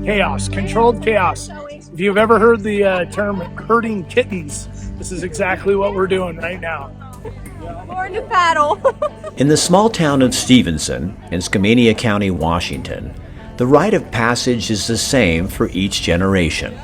chaos, controlled chaos. If you've ever heard the term herding kittens, this is exactly what we're doing right now. Born to paddle. In the small town of Stevenson in Skamania County, Washington, the rite of passage is the same for each generation.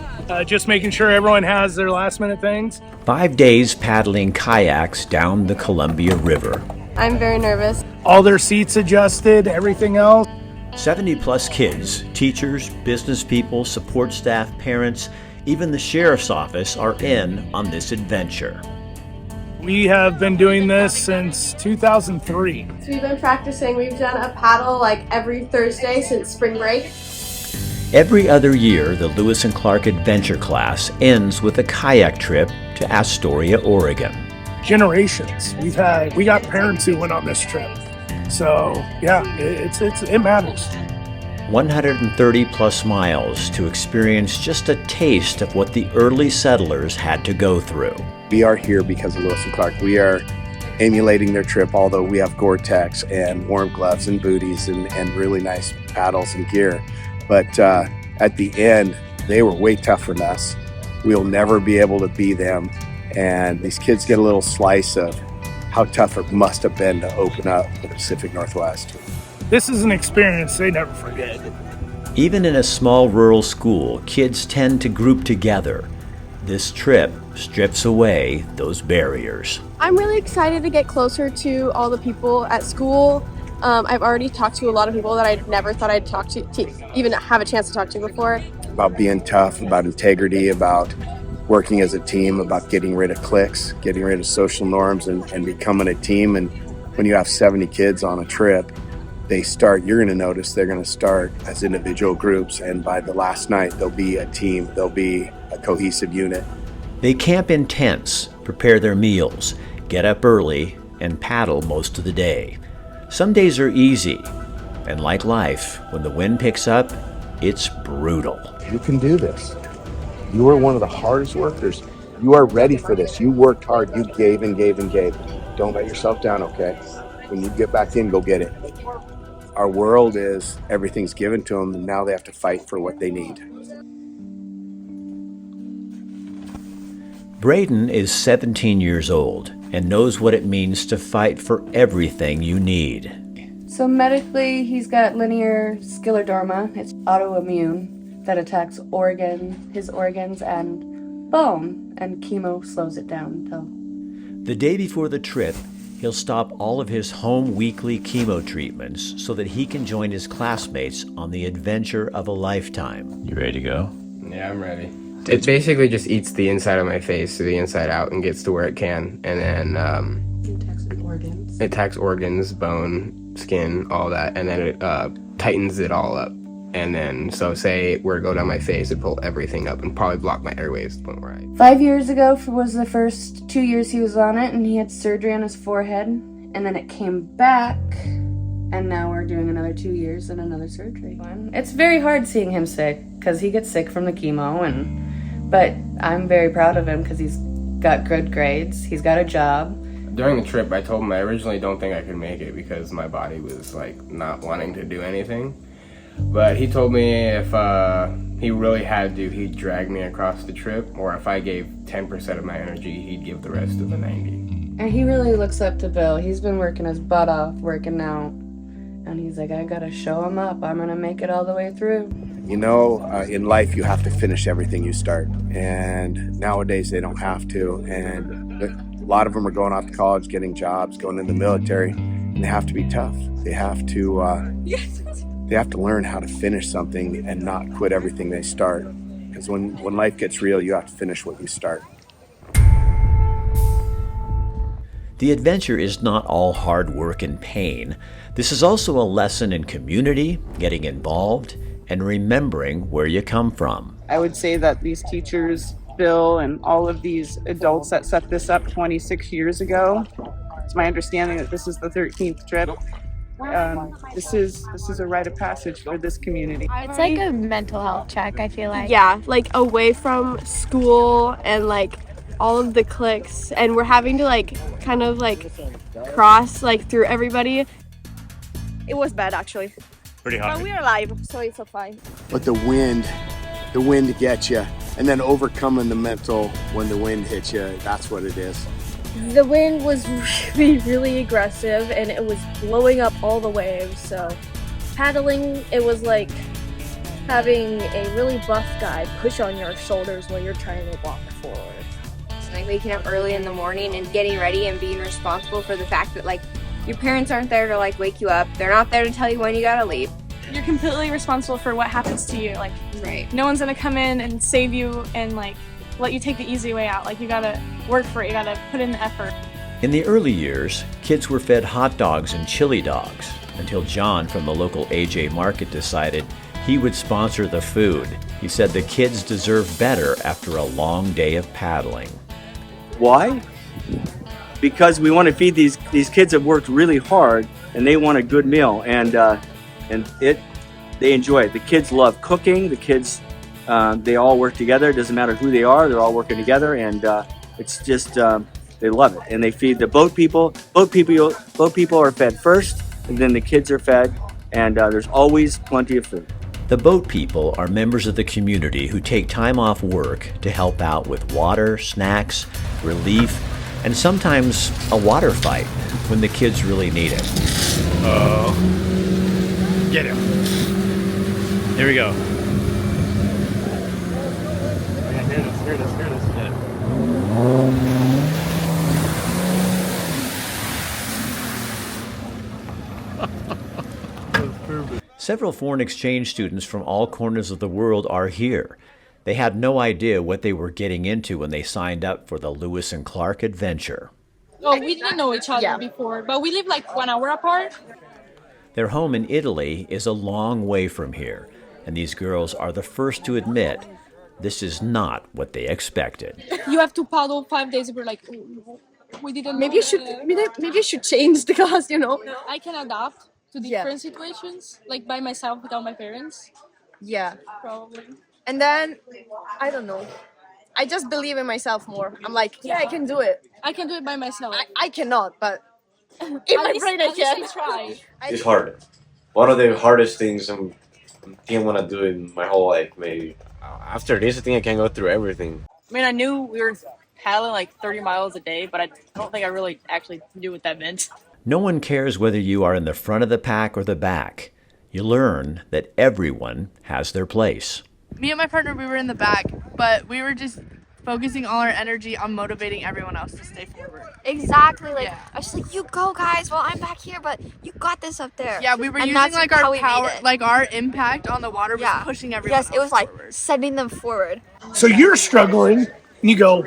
Just making sure everyone has their last minute things. 5 days paddling kayaks down the Columbia River. I'm very nervous. All their seats adjusted, everything else. 70 plus kids, teachers, business people, support staff, parents, even the sheriff's office are in on this adventure. We have been doing this since 2003. So we've been practicing. We've done a paddle like every Thursday since spring break. Every other year, the Lewis and Clark Adventure class ends with a kayak trip to Astoria, Oregon. Generations. We got parents who went on this trip. So yeah, it matters. 130 plus miles to experience just a taste of what the early settlers had to go through. We are here because of Lewis and Clark. We are emulating their trip, although we have Gore-Tex and warm gloves and booties and really nice paddles and gear. But at the end, they were way tougher than us. We'll never be able to be them. And these kids get a little slice of how tough it must have been to open up the Pacific Northwest. This is an experience they never forget. Even in a small rural school, kids tend to group together. This trip strips away those barriers. I'm really excited to get closer to all the people at school. I've already talked to a lot of people that I never thought I'd talk to even have a chance to talk to before. About being tough, about integrity, about working as a team, about getting rid of cliques, getting rid of social norms and becoming a team. And when you have 70 kids on a trip, you're going to notice they're going to start as individual groups. And by the last night, they'll be a team. They'll be a cohesive unit. They camp in tents, prepare their meals, get up early, and paddle most of the day. Some days are easy, and like life, when the wind picks up, it's brutal. You can do this. You are one of the hardest workers. You are ready for this. You worked hard. You gave and gave and gave. Don't let yourself down, okay? When you get back in, go get it. Our world is everything's given to them, and now they have to fight for what they need. Braden is 17 years old and knows what it means to fight for everything you need. So medically, he's got linear scleroderma. It's autoimmune that attacks his organs and bone, and chemo slows it down. The day before the trip, he'll stop all of his home weekly chemo treatments so that he can join his classmates on the adventure of a lifetime. You ready to go? Yeah, I'm ready. It basically just eats the inside of my face to the inside out and gets to where it can. And then it attacks organs, bone, skin, all that. And then it tightens it all up. And then, so say it were to go down my face, it'd pull everything up and probably block my airways. 5 years ago was the first 2 years he was on it, and he had surgery on his forehead. And then it came back, and now we're doing another 2 years and another surgery. It's very hard seeing him sick, because he gets sick from the chemo, but I'm very proud of him because he's got good grades, he's got a job. During the trip, I told him I originally don't think I could make it because my body was like not wanting to do anything. But he told me if he really had to, he'd drag me across the trip, or if I gave 10% of my energy, he'd give the rest of the 90. And he really looks up to Bill. He's been working his butt off, working out. And he's like, I gotta show him up. I'm gonna make it all the way through. You know, in life, you have to finish everything you start. And nowadays, they don't have to. And a lot of them are going off to college, getting jobs, going in the military, and they have to be tough. They have to learn how to finish something and not quit everything they start. Because when life gets real, you have to finish what you start. The adventure is not all hard work and pain. This is also a lesson in community, getting involved, and remembering where you come from. I would say that these teachers, Bill, and all of these adults that set this up 26 years ago, it's my understanding that this is the 13th trip. This is a rite of passage for this community. It's like a mental health check, I feel like. Yeah, like away from school and like all of the cliques, and we're having to like kind of like cross like through everybody. It was bad actually. Pretty hard. But we're alive, so it's fine. but the wind gets you, and then overcoming the mental when the wind hits you. That's what it is. The wind was really, really aggressive and it was blowing up all the waves. So paddling, it was like having a really buff guy push on your shoulders while you're trying to walk forward. Like waking up early in the morning and getting ready and being responsible for the fact that like your parents aren't there to like wake you up. They're not there to tell you when you gotta leave. You're completely responsible for what happens to you. Like, Right. no one's gonna come in and save you and like let you take the easy way out. Like, you gotta work for it. You gotta put in the effort. In the early years, kids were fed hot dogs and chili dogs until John from the local AJ Market decided he would sponsor the food. He said the kids deserve better after a long day of paddling. Why? Because we want to feed these kids that worked really hard, and they want a good meal, and they enjoy it. The kids love cooking. The kids, they all work together. It doesn't matter who they are. They're all working together, and it's just they love it. And they feed the boat people. Boat people are fed first, and then the kids are fed, and there's always plenty of food. The boat people are members of the community who take time off work to help out with water, snacks, relief, and sometimes a water fight when the kids really need it. Oh. Get him. Here we go. Yeah, here it is. Get it. Several foreign exchange students from all corners of the world are here. They had no idea what they were getting into when they signed up for the Lewis and Clark adventure. Oh, we didn't know each other before, but we live like 1 hour apart. Their home in Italy is a long way from here, and these girls are the first to admit this is not what they expected. You have to paddle 5 days. We're like, we didn't. Maybe you should change the class, you know? I can adapt to different situations, like by myself without my parents. Yeah. Probably. And then, I don't know. I just believe in myself more. I'm like, yeah, I can do it. I can do it by myself. I cannot, but in my brain I can. Try. It's hard. One of the hardest things I think I'm gonna do in my whole life, maybe. After this, I think I can go through everything. I mean, I knew we were paddling like 30 miles a day, but I don't think I really actually knew what that meant. No one cares whether you are in the front of the pack or the back. You learn that everyone has their place. Me and my partner, we were in the back, but we were just focusing all our energy on motivating everyone else to stay forward. Exactly. Like, I was like, you go, guys, while I'm back here, but you got this up there. Yeah, we were and using like our power, it. like our impact on the water was pushing everyone Yes, it was like forward. sending them forward. So you're struggling, and you go,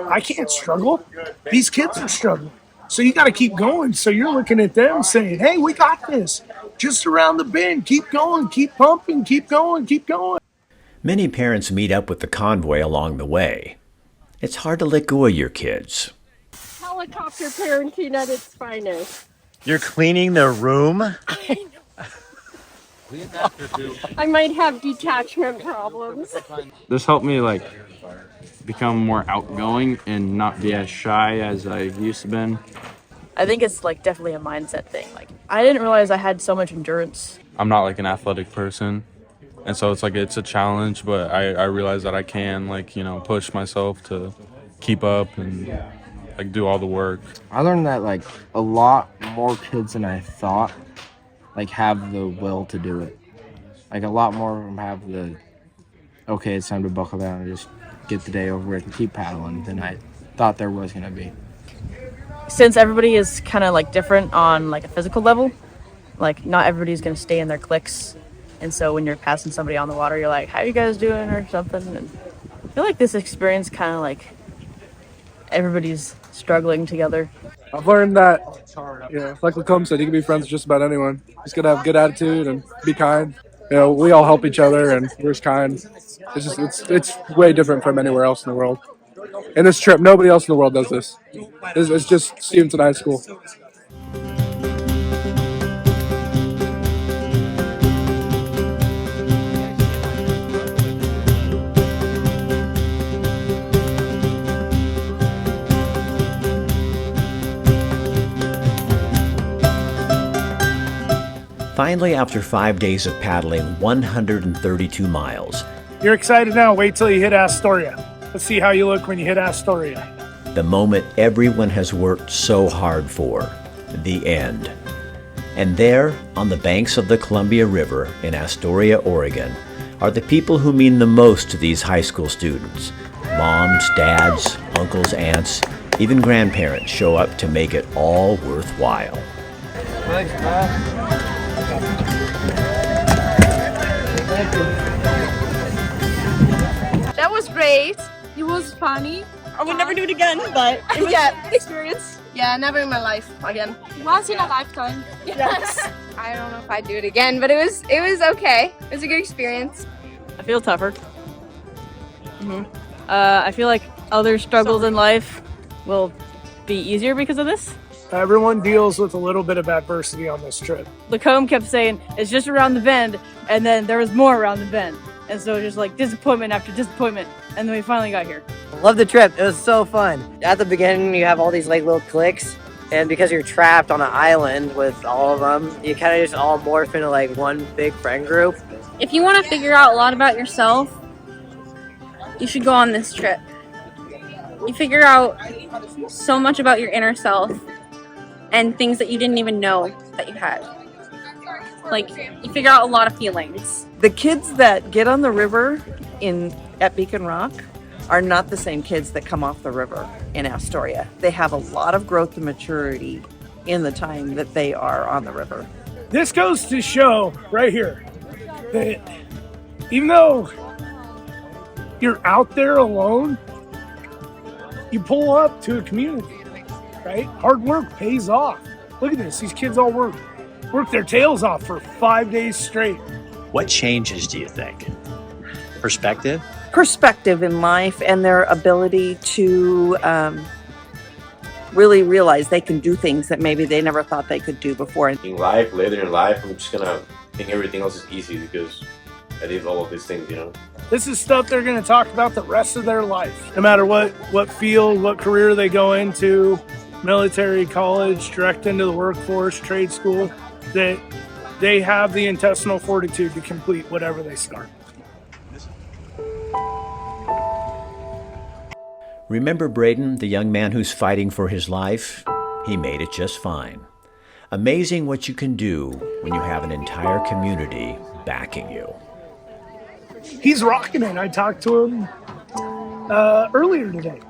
I can't struggle. These kids are struggling. So you got to keep going. So you're looking at them saying, hey, we got this. Just around the bend. Keep going. Keep pumping. Keep going. Keep going. Many parents meet up with the convoy along the way. It's hard to let go of your kids. Helicopter parenting at its finest. You're cleaning their room? I might have detachment problems. This helped me like become more outgoing and not be as shy as I used to been. I think it's like definitely a mindset thing. Like, I didn't realize I had so much endurance. I'm not like an athletic person, and so it's a challenge, but I realize that I can push myself to keep up and like do all the work. I learned that like a lot more kids than I thought like have the will to do it. Like a lot more of them have the, okay, it's time to buckle down and just get the day over with and keep paddling than I thought there was gonna be. Since everybody is kind of like different on like a physical level, like not everybody's gonna stay in their cliques, and so when you're passing somebody on the water, you're like, how you guys doing or something. And I feel like this experience kind of like everybody's struggling together. I've learned that, like Lacombe said, you can be friends with just about anyone. Just gotta have a good attitude and be kind. We all help each other and we're just kind. It's way different from anywhere else in the world. In this trip, nobody else in the world does this. It's just students in high school. Finally, after 5 days of paddling 132 miles, You're excited now. Wait till you hit Astoria. Let's see how you look when you hit Astoria. the moment everyone has worked so hard for, the end. And there, on the banks of the Columbia River in Astoria, Oregon, are the people who mean the most to these high school students. Moms, dads, uncles, aunts, even grandparents show up to make it all worthwhile. Thanks, man. That was great. It was funny. I would never do it again, but it was Yeah. experience. Yeah, never in my life again. Once in a lifetime. Yes. I don't know if I'd do it again, but it was okay. It was a good experience. I feel tougher. I feel like other struggles in life will be easier because of this. Everyone deals with a little bit of adversity on this trip. Lacombe kept saying it's just around the bend, and then there was more around the bend, and so just like disappointment after disappointment, and then we finally got here. Love the trip. It was so fun. At the beginning, you have all these like little cliques, and because you're trapped on an island with all of them, you kind of just all morph into like one big friend group. If you want to figure out a lot about yourself, you should go on this trip. You figure out so much about your inner self and things that you didn't even know that you had. Like, you figure out a lot of feelings. The kids that get on the river at Beacon Rock are not the same kids that come off the river in Astoria. They have a lot of growth and maturity in the time that they are on the river. This goes to show right here that even though you're out there alone, you pull up to a community, right? Hard work pays off. Look at this. These kids all work their tails off for 5 days straight. What changes do you think? Perspective? Perspective in life and their ability to really realize they can do things that maybe they never thought they could do before. In life, later in life, I'm just gonna think everything else is easy because I did all of these things, you know? This is stuff they're going to talk about the rest of their life. No matter what field, what career they go into, military, college, direct into the workforce, trade school, that they have the intestinal fortitude to complete whatever they start. Remember Braden, the young man who's fighting for his life? He made it just fine. Amazing what you can do when you have an entire community backing you. He's rocking it. I talked to him earlier today.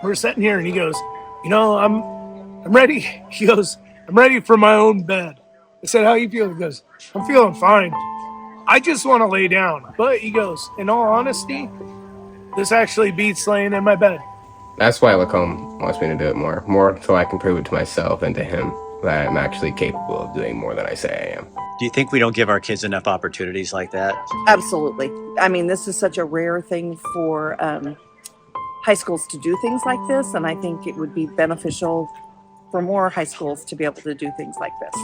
We're sitting here and he goes, you know, I'm ready. He goes, I'm ready for my own bed. I said, how you feel? He goes, I'm feeling fine. I just want to lay down. But he goes, in all honesty, this actually beats laying in my bed. That's why Lacombe wants me to do it more so I can prove it to myself and to him that I'm actually capable of doing more than I say I am. Do you think we don't give our kids enough opportunities like that? Absolutely. I mean, this is such a rare thing for high schools to do things like this, and I think it would be beneficial for more high schools to be able to do things like this.